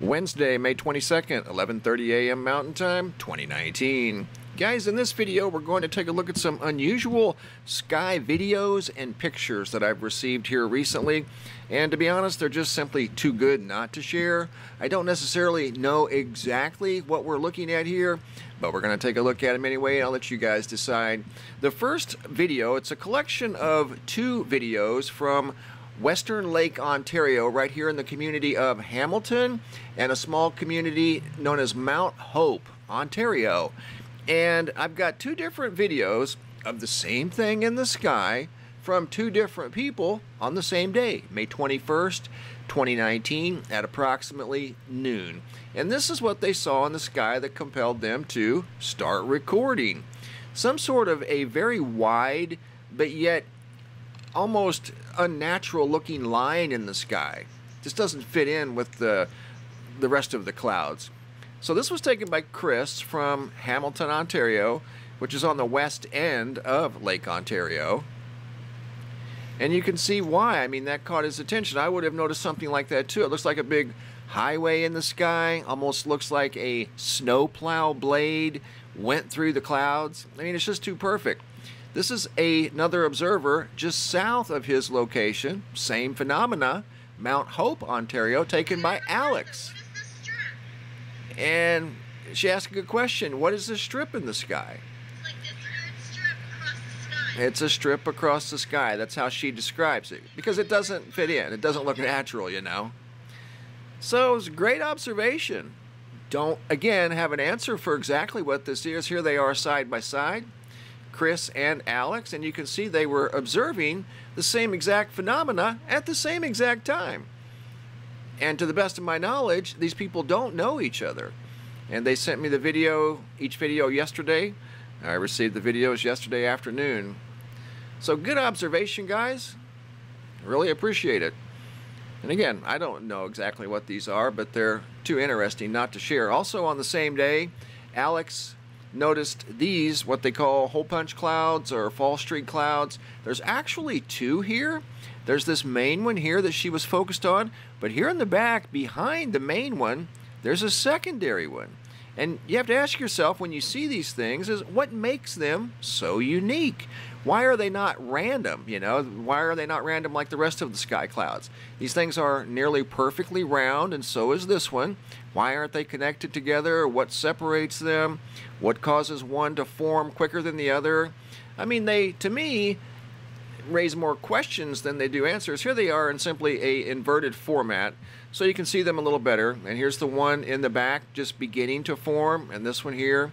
Wednesday, May 22nd, 11:30 a.m. Mountain Time, 2019. Guys, in this video, we're going to take a look at some unusual sky videos and pictures that I've received here recently. And to be honest, they're just simply too good not to share. I don't necessarily know exactly what we're looking at here, but we're going to take a look at them anyway, and I'll let you guys decide. The first video, it's a collection of two videos from Western Lake, Ontario, right here in the community of Hamilton, and a small community known as Mount Hope, Ontario. And I've got two different videos of the same thing in the sky from two different people on the same day, May 21st, 2019, at approximately noon. And this is what they saw in the sky that compelled them to start recording. Some sort of a very wide, but yet almost unnatural looking line in the sky. Just doesn't fit in with the rest of the clouds. So this was taken by Chris from Hamilton, Ontario, which is on the west end of Lake Ontario. And you can see why. I mean, that caught his attention. I would have noticed something like that too. It looks like a big highway in the sky. Almost looks like a snowplow blade went through the clouds. I mean, it's just too perfect. This is another observer just south of his location, same phenomena, Mount Hope, Ontario, taken by Alex. And she asked a good question. What is this strip in the sky? It's like this weird strip across the sky. It's a strip across the sky. That's how she describes it. Because it doesn't fit in. It doesn't look natural, you know. So it was a great observation. Don't, again, have an answer for exactly what this is. Here they are side by side, Chris and Alex, and you can see they were observing the same exact phenomena at the same exact time. And to the best of my knowledge, these people don't know each other. And they sent me the video, each video yesterday. I received the videos yesterday afternoon. So good observation, guys. Really appreciate it. And again, I don't know exactly what these are, but they're too interesting not to share. Also on the same day, Alex noticed these, what they call hole punch clouds or fall streak clouds. There's actually two here. There's this main one here that she was focused on, but here in the back behind the main one, there's a secondary one. And you have to ask yourself when you see these things is what makes them so unique? Why are they not random? You know, why are they not random like the rest of the sky clouds? These things are nearly perfectly round, and so is this one. Why aren't they connected together? What separates them? What causes one to form quicker than the other? I mean, they, to me, raise more questions than they do answers. Here they are in simply a inverted format, so you can see them a little better. And here's the one in the back just beginning to form, and this one here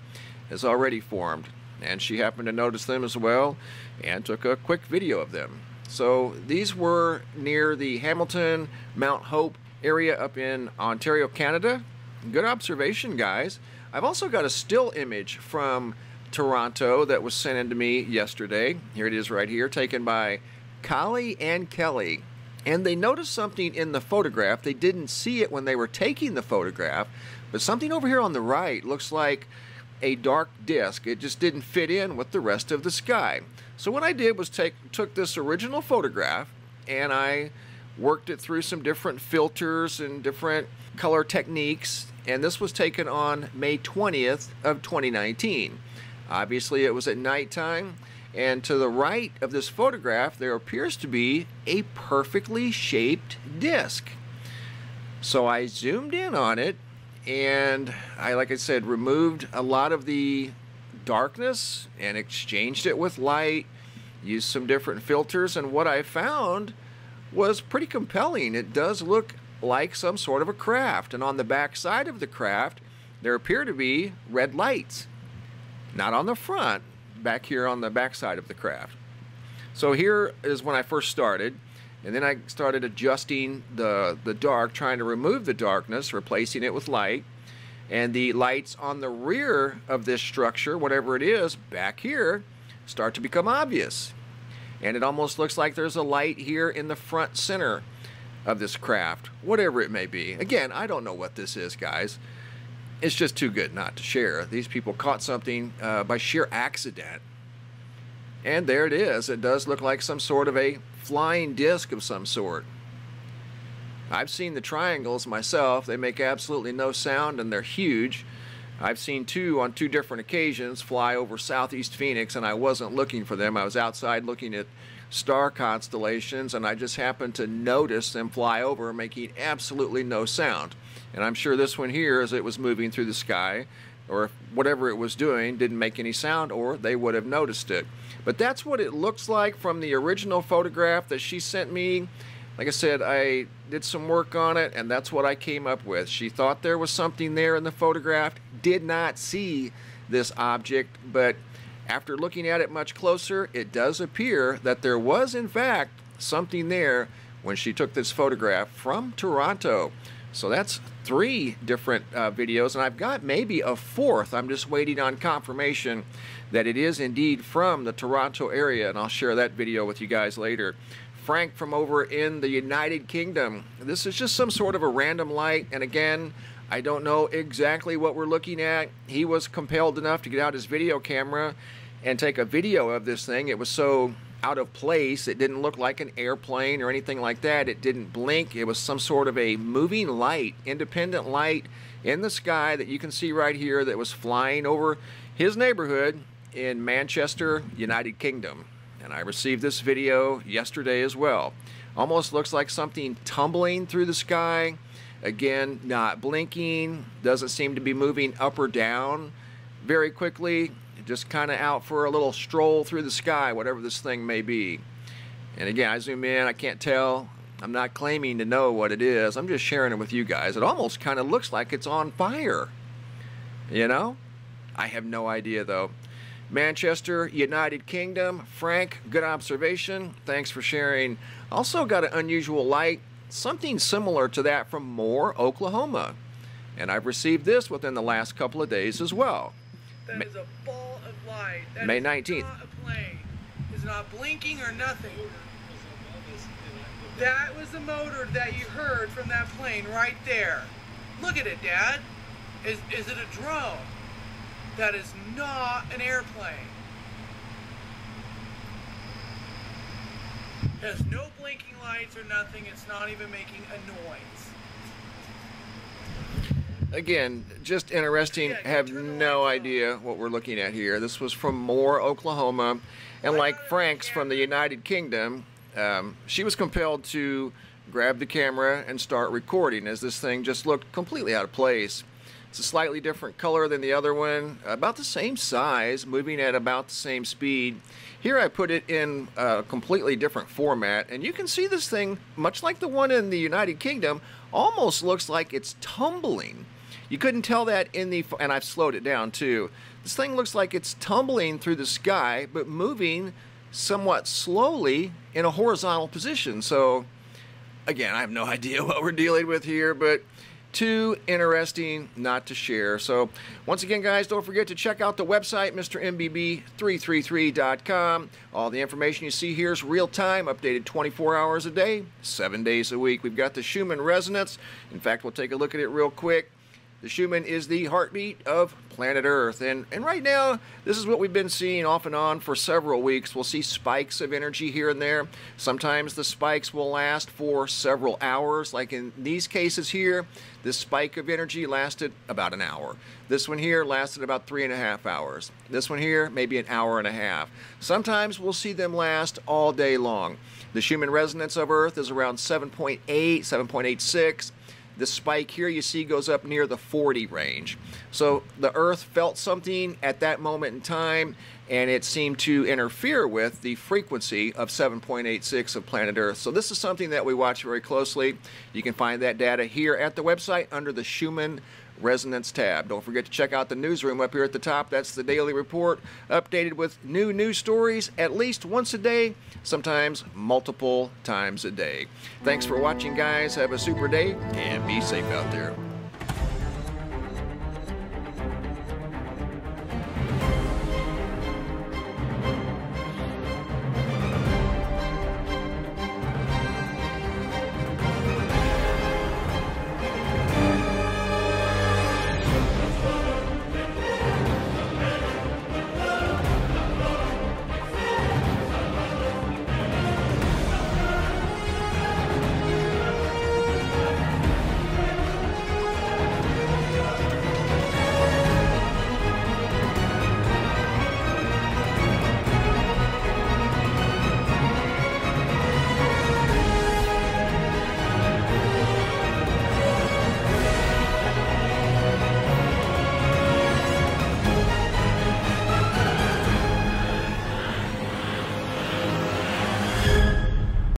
is already formed. And she happened to notice them as well and took a quick video of them. So these were near the Hamilton, Mount Hope area up in Ontario, Canada. Good observation, guys. I've also got a still image from Toronto that was sent in to me yesterday. Here it is right here, taken by Kali and Kelly. And they noticed something in the photograph. They didn't see it when they were taking the photograph, but something over here on the right looks like a dark disk. It just didn't fit in with the rest of the sky. So what I did was took this original photograph and I worked it through some different filters and different color techniques, and this was taken on May 20th of 2019. Obviously it was at nighttime, and to the right of this photograph there appears to be a perfectly shaped disk. So I zoomed in on it, and I, like I said, removed a lot of the darkness and exchanged it with light, used some different filters, and what I found was pretty compelling. It does look like some sort of a craft, and on the back side of the craft there appear to be red lights. Not on the front, back here on the back side of the craft. So here is when I first started, and then I started adjusting the dark, trying to remove the darkness, replacing it with light. And the lights on the rear of this structure, whatever it is, back here, start to become obvious. And it almost looks like there's a light here in the front center of this craft, whatever it may be. Again, I don't know what this is, guys. It's just too good not to share. These people caught something by sheer accident. And there it is. It does look like some sort of a flying disc of some sort. I've seen the triangles myself. They make absolutely no sound and they're huge. I've seen two on 2 different occasions fly over southeast Phoenix, and I wasn't looking for them. I was outside looking at star constellations, and I just happened to notice them fly over, making absolutely no sound. And I'm sure this one here, as it was moving through the sky, or whatever it was doing, didn't make any sound, or they would have noticed it. But that's what it looks like from the original photograph that she sent me. Like I said, I did some work on it, and that's what I came up with. She thought there was something there in the photograph, did not see this object, but after looking at it much closer, it does appear that there was, in fact, something there when she took this photograph from Toronto. So that's 3 different videos, and I've got maybe a 4th. I'm just waiting on confirmation that it is indeed from the Toronto area, and I'll share that video with you guys later. Frank from over in the United Kingdom. This is just some sort of a random light, and again, I don't know exactly what we're looking at. He was compelled enough to get out his video camera and take a video of this thing. It was so out of place. It didn't look like an airplane or anything like that. It didn't blink. It was some sort of a moving light, independent light in the sky that you can see right here that was flying over his neighborhood in Manchester, United Kingdom. And I received this video yesterday as well. Almost looks like something tumbling through the sky. Again, not blinking, doesn't seem to be moving up or down very quickly, just kind of out for a little stroll through the sky, whatever this thing may be. And again, I zoom in, I can't tell. I'm not claiming to know what it is. I'm just sharing it with you guys. It almost kind of looks like it's on fire. You know? I have no idea though. Manchester, United Kingdom. Frank, good observation. Thanks for sharing. Also got an unusual light. Something similar to that from Moore, Oklahoma. And I've received this within the last couple of days as well. That is a ball of light. That May is 19th. not a plane. It's not blinking or nothing. That was the motor that you heard from that plane right there. Look at it, Dad. Is it a drone? That is not an airplane. It has no blinking lights or nothing. It's not even making a noise. Again, just interesting. Have no idea what we're looking at here. This was from Moore, Oklahoma. And like Frank's from the United Kingdom, she was compelled to grab the camera and start recording as this thing just looked completely out of place. It's a slightly different color than the other one, about the same size, moving at about the same speed. Here I put it in a completely different format, and you can see this thing, much like the one in the United Kingdom, almost looks like it's tumbling. You couldn't tell that in the, and I've slowed it down too. This thing looks like it's tumbling through the sky, but moving somewhat slowly in a horizontal position. So, again, I have no idea what we're dealing with here, but too interesting not to share. So once again, guys, don't forget to check out the website, MrMBB333.com. All the information you see here is real time, updated 24 hours a day, 7 days a week. We've got the Schumann resonance. In fact, we'll take a look at it real quick. The Schumann is the heartbeat of planet Earth. And right now, this is what we've been seeing off and on for several weeks. We'll see spikes of energy here and there. Sometimes the spikes will last for several hours. Like in these cases here, this spike of energy lasted about an hour. This one here lasted about 3.5 hours. This one here, maybe an hour and a half. Sometimes we'll see them last all day long. The Schumann resonance of Earth is around 7.8, 7.86. The spike here you see goes up near the 40 range. So the Earth felt something at that moment in time, and it seemed to interfere with the frequency of 7.86 of planet Earth. So this is something that we watch very closely. You can find that data here at the website under the Schumann Resonance tab. Don't forget to check out the newsroom up here at the top. That's the daily report, updated with new news stories at least once a day, sometimes multiple times a day. Thanks for watching, guys. Have a super day and be safe out there.